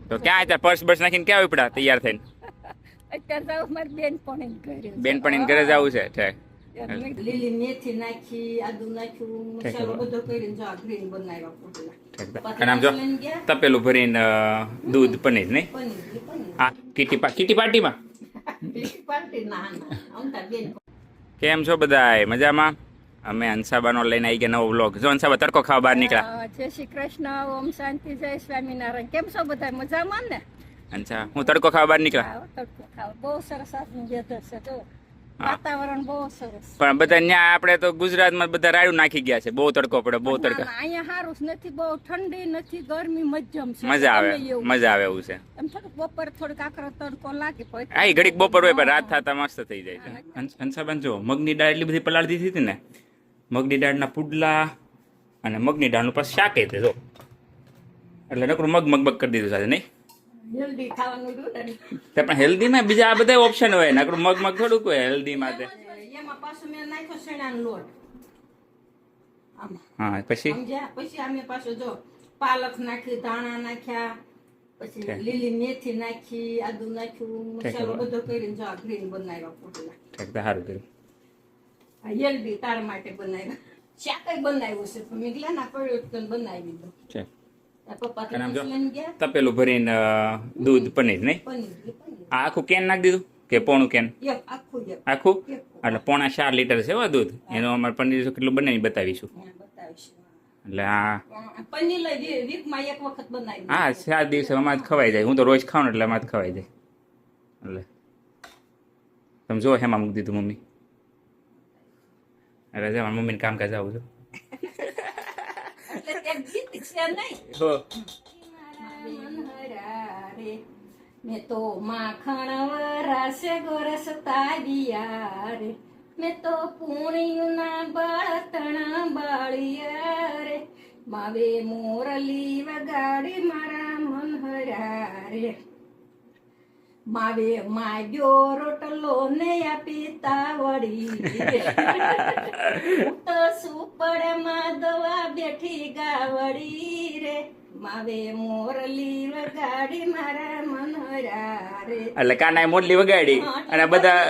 તો ક્યાં અત્યારે પર્સ બર્સ નાખીને ક્યાં ઉપડા તૈયાર થઈને? અત્યારે જાવ મારી બેન પણ એને ઘરે જવું છે. ઠીક. લીલી મેથી નાખી, આદુ નાખ્યું, મસાલો બધો કરીને જો આ ગ્રીન બનાવ્યા પુડલા. અને આમ જો તપેલું ભરીને દૂધ પનીર નહીં આ કીટી પાર્ટીમાં. કેમ છો બધાય? મજામાં? અમે હંસાબાનો લઈને આવી ગયા નવો વ્લોગ. જો હંસાબા તડકો ખાવા બહાર નીકળ્યા. જય શ્રી કૃષ્ણ, ઓમ શાંતિ, જય સ્વામિનારાયણ. કેમ છો બધા? મજામાં ને? હંસા હું તડકો ખાવા બહાર નીકળ્યા. તડકો ખાવા બહુ સરસ આજનું વેધર છે. જો વાતાવરણ બહુ સરસ. પણ બધા ત્યાં આપણે તો ગુજરાતમાં બધા રાયડું નાખી ગયા છે. બહુ તડકો પડે, બહુ તડકો. અહીંયા સારું નથી, બહુ ઠંડી નથી, ગરમી મધ્યમ છે. મજા આવે એવું છે. એમ થોડુંક બપોર થોડીક આકરો તડકો લાગે પછી હા, ઘડીક બપોર હોય પણ રાત થતા મસ્ત થઈ જાય છે. હંસાબેન જો મગની દાળ એટલી બધી પલાળી દીધી હતી ને, મગની દાળના પુડલા અને મગની દાળનું પાછું શાક હતું. જો એટલે નકરું મગ કરી દીધું સાથે નહીં. હેલ્ધી ખાવાનું તે પણ હેલ્ધીમાં બીજા આ બધા ઓપ્શન હોય, નકરું મગ થોડુંક હોય હેલ્ધીમાં. એમાં પાછું મેં નાખ્યો શેણાનો લોટ. હા, પછી અમે પાછું જો પાલક નાખી, ધાણા નાખ્યા, પછી લીલી મેથી નાખી, આદુ નાખ્યું, મસાલો બધો કરીને જો આ ગ્રીન બનાવ્યા પુડલા. સારું કર્યું. હેલ્ધી તાર માટે બનાવ્યા. શાક બનાવ્યું છે મેં ગ્લાના પડ્યો બનાવી દીધું. તપેલું ભરીને દૂધ પનીર નહીં આ આખું કેન નાખી દીધું કે પોણું કેન? આખું એટલે 4.5 લીટર છે હો દૂધ. એનું અમારે પનીર કેટલું બનાવી બતાવીશું. એટલે હા 7 દિવસે અમારે ખવાઈ જાય. હું તો રોજ ખાઉં એટલે અમારે ખવાઈ જાય. એટલે તમે જો હેમાં મૂકી દીધું મમ્મી. અરે મારા મમ્મીને કામકાજ આવું છું. મેં તો માખણ વરાસે ગોરસ તારિયા રે, મેં તો પૂણિયુંના બળતણા બાળિયા રે, માવે મોરલી વગાડી મારા મનહરા રે, માવે માગ્યો રોટલો ને આપી તાવડી રે, હું તો સુપડે માધવા બેઠી ગાવડી રે, માવે મોરલી વગાડી મારા મનહરા રે. એટલે કાનાએ મોરલી વગાડી અને બધા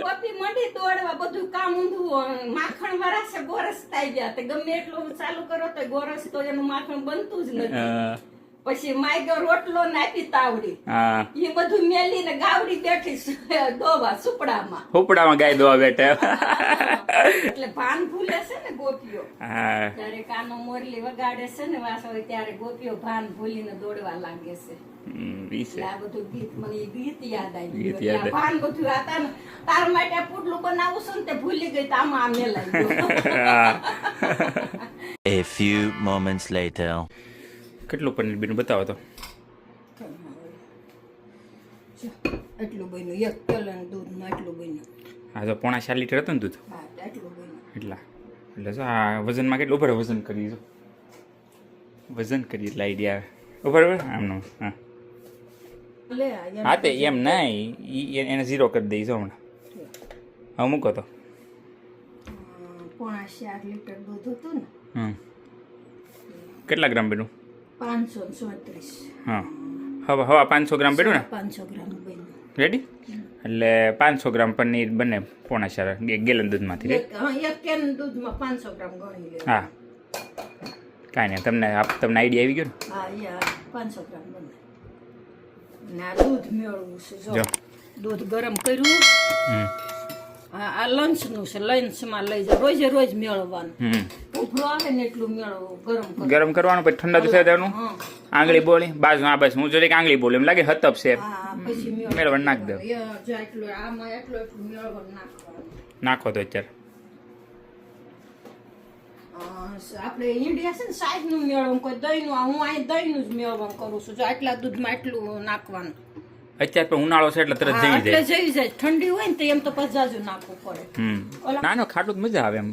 કોપી મંડી દોડવા, બધું કામ ઊંધું. માખણ વરાસે ગોરસ થઈ ગયા. તે ગમે એટલું ચાલુ કરો તો ગોરસ તો એનું માખણ બનતું જ નથી. પછી માયગો રોટલો નાખી તાવડી, એ બધું મેલીને ગાવડી બેઠી દોવા સુપડામાં ગાય દોવા બેઠા. એટલે ભાન ભૂલે છે ને ગોપીઓ. ત્યારે કાનો મોરલી વગાડે છે ને વાસો ત્યારે ગોપીઓ ભાન ભૂલીને દોડવા લાગે છે. આ બધું ગીત મને ગીત યાદ આવી ગયું. ભાન બધું હતા ને તાર માટે પુડલું બનાવું છું ને તે ભૂલી ગઈ તો આમાં મેલાઈ ગયો. A few moments later. કેટલું પનીર બીનું બતાવો તો? એટલું બન્યું 1 કિલો દૂધમાં એટલું બન્યું. હા, તો 4.5 લીટર હતું ને દૂધ. હા, એટલું બન્યું. એટલે જો આ વજનમાં કેટલું ઉપર વજન કરી દો. વજન કરી એટલે આઈડિયા બરાબર આમનું. હા તે એમ નહીં, એને 0 કરી દઈશ હમણાં. હવે મૂકો તો 4.5 લીટર દૂધ હતું ને. કેટલા ગ્રામ બન્યું? 537. હા, હવા 500 ગ્રામ પડ્યું ને? 500 ગ્રામ બન્યું. રેડી? એટલે 500 ગ્રામ પનીર બને 4.5 1 ગેલન દૂધમાંથી. 1 કેન દૂધમાં 500 ગ્રામ ગણી લે. હા, કાંઈ નહીં, તમને આઈડિયા આવી ગયો ને? હા, 500 ગ્રામ બને. ના દૂધ મેળવું છે. જો દૂધ ગરમ કર્યું. આ લંચનું છે, લંચમાં લઈ જાવ. રોજ મેળવવાનું. ઉભરો આવે ને એટલું મેળવવું. ગરમ કરવાનું, પછી ઠંડા થશે તેનું આંગળી બોલી બાજુ. હા બસ, હું જોઈ કે આંગળી બોલી એમ લાગે હતપ છે. પછી મેળવણ નાખ દો. આમાં એટલું મેળવણ નાખો તો અત્યારે. આપણે ઇન્ડિયા છે ને સાઈઝ નું મેળવણ કોઈ દહીં નું. હું અહીં દહીં નું જ મેળવણ કરું છું. જો આટલા દૂધમાં એટલું નાખવાનું. અત્યારે પણ ઉનાળો છે એટલે તરત જઈ જાય. ઠંડી હોય ને તો એમ તો પજાજુ નાખવું પડે. નાનો ખાટું જ મજા આવે એમ.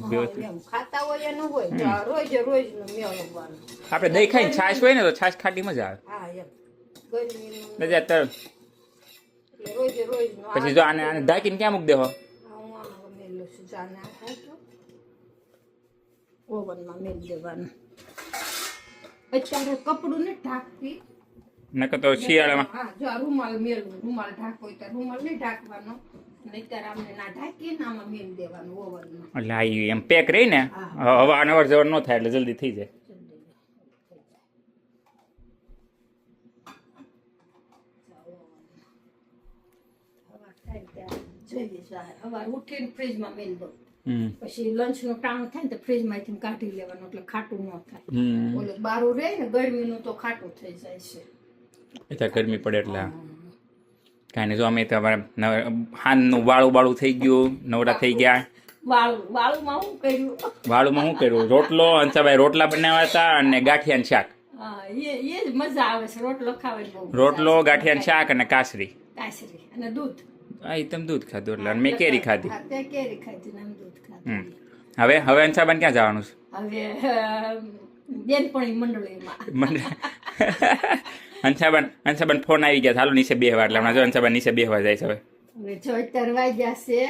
ખાતા હોય એનું હોય. રોજ નું મેળવવાનું. આપણે દહીં ખાઈને છાશ હોય ને તો છાશ ખાટી મજા આવે. હા, એમ રોજ પછી જો આને ઢાંકીને ક્યાં મૂકી દેવો? ઓવનમાં મેળ દેવાનું. અત્યારે કપડું ને ઢાંકવી નકર તો શિયાળામાં હા જો આ રૂમાલ મેળવું, રૂમાલ ઢાંકો હોય તો રૂમાલ નહીં ઢાંકવાનો, નહીંતર આમને ના ઢાંકીએ ને આમાં મેળ દેવાનું ઓવનમાં. એટલે આ ઈ એમ પેક રહી ને હવા અનવર જવર ન થાય એટલે જલ્દી થઈ જાય. સવાર ઉઠીને ફ્રીજમાં મેળ દો, હમ પછી લંચ નું ટાણું થાય ને તો ફ્રીજમાંથી કાઢી લેવાનું એટલે ખાટું ન થાય. હમ ઓલું બારું રહે ને ગરમીનું તો ખાટું થઈ જાય છે. એટલે ગરમી પડે એટલે કાંઈ નહીં. જો અમે તમારે હાનનું વાળું થઈ ગયું, નવરા થઈ ગયા. વાળુમાં શું કર્યું? વાળુમાં શું કર્યું? રોટલો, અંશાભાઈ રોટલા બનાવ્યા હતા અને ગાંઠિયાનું શાક. હા, એ જ મજા આવે છે રોટલો ખાવાની બહુ. રોટલો, ગાંઠિયાનું શાક અને કાસરી. કાસરી અને દૂધ. હા, એ તમે દૂધ ખાધું એટલે અને મેં કેરી ખાધી. હા, તે કેરી ખાધી ને આમ દૂધ ખાધું. હવે અંશાભાઈ ક્યાં જવાનું છે? હવે બેનપણી મંડળીમાં. અંશાબાન ફોન આવી ગયા, હાલો નીચે બેહવા. એટલે હમણાં જો અંશાબાન નીચે બેહવા જાય છે. હવે હવે જો અત્યારે વાગ્યા છે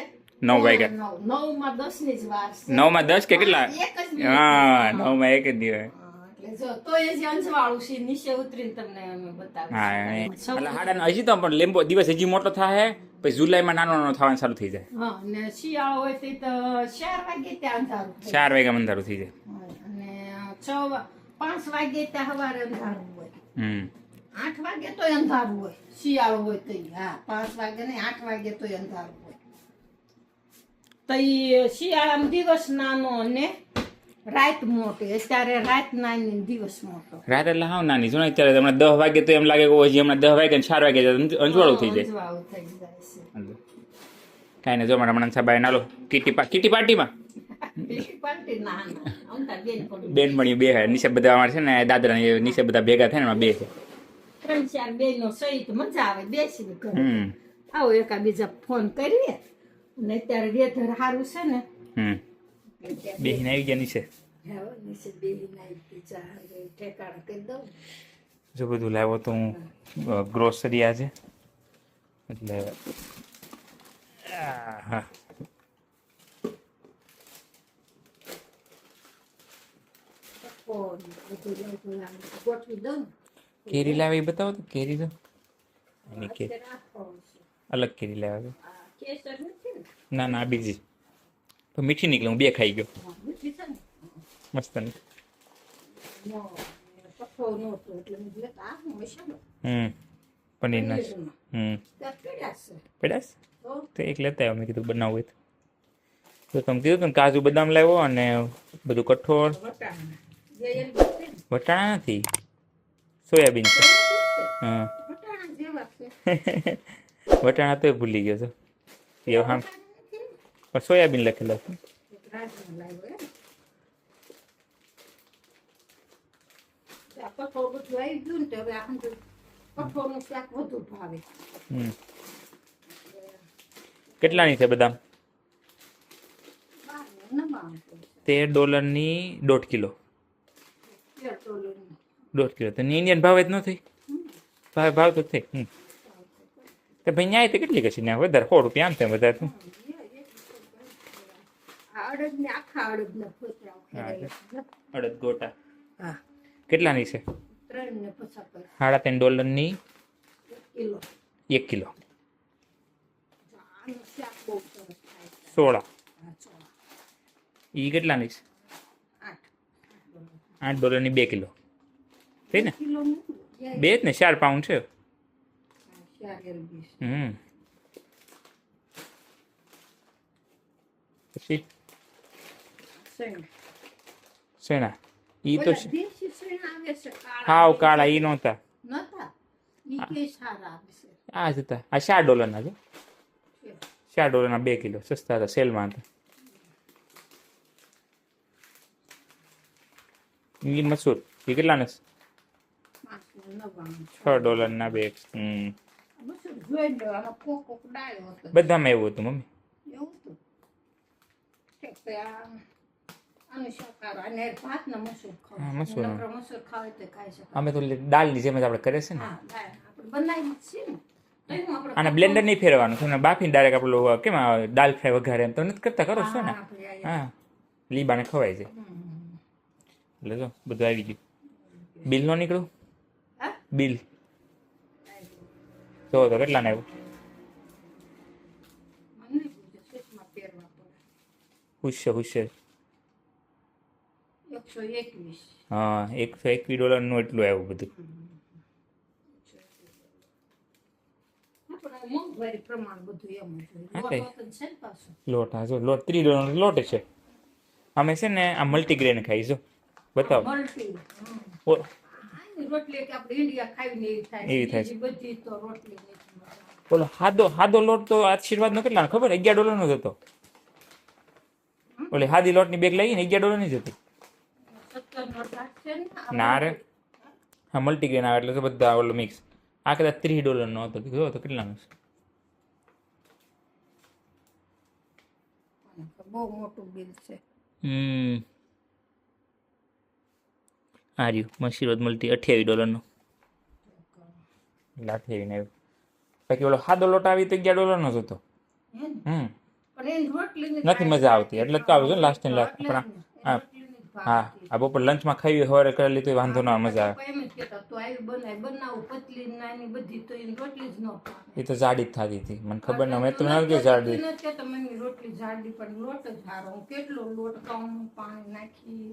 9 વાગ્યા. 9 માં 10 ની જ વાર છે. 9 માં 10 કે કેટલા? એક જ મિનિટ. હા, 9 માં 1 જ દિવસ. એટલે જો તો એ જે અંજવાળું છે નીચે ઉતરીને તમને અમે બતાવીશું. હા, એટલે હાડા હજી તો પણ લીંબો દિવસ હજી મોટો થાય, પછી જુલાઈમાં નાનો નાનો થવાનું ચાલુ થઈ જાય. હા, ને શિયાળો હોય તો 4 વાગે ત્યાં અંધારું થાય. 4 વાગ્યા અંધારું થઈ જાય. અને 5 વાગે ત્યાં સવારે અંધારું હોય. 8 વાગે તો અંધારું હોય. શિયાળો હોય તો હા 5 વાગે નહીં 8 વાગે તો અંધારું હોય. તો શિયાળામાં દિવસ નાનો અને રાત મોટી. અત્યારે રાત નાની દિવસ મોટો. રાત એટલે હાવ નાની. જો ને અત્યારે હમણાં 10 વાગે તો એમ લાગે કે હજી હમણાં 10 વાગે ને 4 વાગે અંજવાળું થઈ જાય. અંજવાળું થઈ જાય છે. કાંઈ નહીં. જો હમણાં સાહેબ નાલો કીટી પાર્ટીમાં પાર્ટી ના અમતા બેનપણી બે નીચે બધા અમારે છે ને દાદરા નીચે બધા ભેગા થાય ને એમાં બે છે. 3-4 બેનો સહિત મજા આવે બેસીને ઘરે. આવો એકાબીજા ફોન કરીએ અને અત્યારે વેધર સારું છે ને બેહીને આવી ગયા નીચે. નીચે બેહીને આવી ગયા ઠેકાણા કરી દઉં. જો બધું લાવ્યો તો હું ગ્રોસરી આજે એટલે હા ગોઠવી દઉં. કેરી લાવે એ બતાવો તો. કેરી તો એની કેરી અલગ કેરી લાવે. કેસર નથી ને? ના ના બીજી તો મીઠી નીકળે. હું 2 ખાઈ ગયો. મીઠી છે ને? મસ્ત ને. પઠો નહોતો એટલે મેં કીધું આ હું મસાલો પનીર ના ત્યાં પીડા છે. પેડાસ તો એક લેતા આવ્યો. મેં કીધું બનાવવું હોય તો તમે કીધું હતું ને કાજુ બદામ લાવ્યો અને બધું કઠોળ. વટાણા નથી, સોયાબીન છે. હા વટાણા જેવા છે. વટાણા તો ભૂલી ગયો છો. એ હા પણ સોયાબીન લખેલા છે. રાજમાં લાવ્યો એમ. આ કઠોળ બધું આવી ગયું ને તો હવે આપણે કઠોળનું શાક વધુ ભાવે. કેટલાની છે બદામ? $13 1.5 કિલો. 1.5 કિલો તો ઇન્ડિયન ભાવ જ ન થઈ. ભાવ તો થઈ. તો ભાઈ ન્યાય તો કેટલી કશી ને વધારે 100 રૂપિયા આમ તેમ વધારે તું. અડદ ગોટા કેટલાની છે? $3.50 1 કિલો. 16 ઈ કેટલાની છે? $8 2 કિલો થઈ ને? 2 જ ને 4 પાઉન્ડ છે. પછી શેના ઈ તો હાવ કાળા ઈ નહોતા. આ જ હતા. આ $4 ના છે. $4 ના 2 કિલો સસ્તા હતા, સેલમાં હતા. ઈ મસૂર એ કેટલાના છે? $6 ના 2. બધામાં એવું હતું મમ્મી. અમે તો દાળની જેમ જ આપણે કરે છે ને. આને બ્લેન્ડર નહીં ફેરવાનું છે, બાફીને ડાયરેક્ટ આપણું કેમ દાળ ફ્રાય વઘારે એમ તો નથી કરતા, કરો છો ને? હા, લીબાને ખવાય છે. એટલે જો બધું આવી ગયું. બિલ નો નીકળ્યું? બિલ તો કેટલા ને આવ્યું? મને નહીં પૂછે, સુટમાં પહેરવા પડે. હુશે 121. હા $121 નું એટલું આવ્યું બધું. આપણે મોંઘવારી પ્રમાણ બધું એમ જ હા, હોય. કઈ. લોટ વખત છે ને પાછું. લોટ હા જો લોટ $3 નો લોટ છે. અમે છે ને આ મલ્ટીગ્રેન ખાઈશું બતાવો. મલ્ટી. ઓ, આની રોટલી કે આપણે ઇન્ડિયા ખાવીને એવી થાય એવી થાય બીજી બધી તો રોટલી નથી મજા. બોલો હાદો લોટ તો આશીર્વાદ નો કેટલા ખબર $11 નો જ હતો. ઓલી હાદી લોટની બેગ લઈ ને $11 ની જ હતી. 17 નો શાક છે ને ના રે હા મલ્ટીગ્રેન આવે એટલે તો બધા ઓલું મિક્સ. આ કદાચ $3 નો હતો જો તો કેટલાનો છે? બહુ મોટું બિલ છે. આ રહ્યું આશીર્વાદ મલ્ટી $28 નો. લાઠી ને બાકી ઓલો સાદો લોટ આવી તો $11 નો જ હતો. હે ને? હમ પણ એની રોટલી નથી મજા આવતી એટલે જ તો આવે છે લાસ્ટ ટાઈમ આપણા હા હા આ બપોર લંચમાં ખાવી સવારે કરેલી તો વાંધો ના મજા આવે. એમ જ કહેતા તો આવી બનાવું પતલી નાની બધી તો એની રોટલી જ ન ભાવે. એ તો જાડી જ થતી હતી મને ખબર ન મેં તો ના કે જાડી. નથી કહેતા મમ્મી રોટલી જાડી પણ લોટ જ સારો હું કેટલો લોટ કહું પાણી નાખી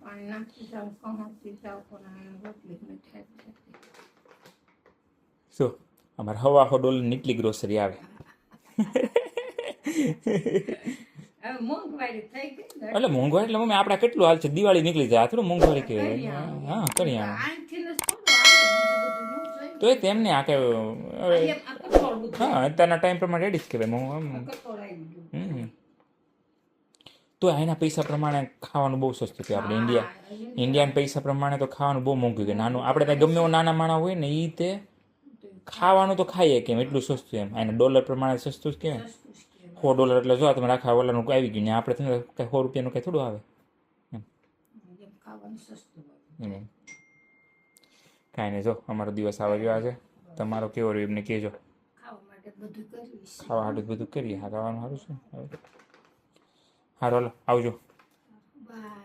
પાણી નાખી જાઉં કહુંથી જાઉં પણ રોટલી જ નથી થતી. શું અમારે $1.5 નીટલી ગ્રોસરી આવે. હવે મોંઘવારી થઈ ગઈ ને એટલે મોંઘવારી એટલે મમ્મી આપડા કેટલું હાલ છે દિવાળી નીકળી જાય આ થોડું મોંઘવારી કહેવાય. હા કરી આવું આનથી ને થોડું આવે બીજું બધું ન જોઈએ. તો એ તેમને આ કે એમ આ કઠોળ બધું હા અત્યારના ટાઈમ પ્રમાણે રેડી જ કહેવાય કઠોળ આવી ગયું. તો એના પૈસા પ્રમાણે ખાવાનું બહુ સસ્તું છે આપણે ઇન્ડિયન પૈસા પ્રમાણે તો ખાવાનું બહુ મોંઘું છે નાનું આપણે ત્યાં ગમે એવું નાના માણા હોય ને એ તે ખાવાનું તો ખાઈએ કેમ એટલું સસ્તું એમ એને ડોલર પ્રમાણે સસ્તું જ કહેવાય. $4 એટલે જો તમે રાખા ઓલાનું આવી ગયું ને આપણે કઈ $100 કઈ થોડું આવે એમ ખાવાનું સસ્તું હોય. કાંઈ નહીં જો અમારો દિવસ આવા ગયો આજે તમારો કેવો રહ્યો એમને કહેજો. ખાવા માટે બધું કરીશ. ખાવા હાટું બધું કરીએ હા ખાવાનું સારું છે સારું હાલો આવજો. બાય.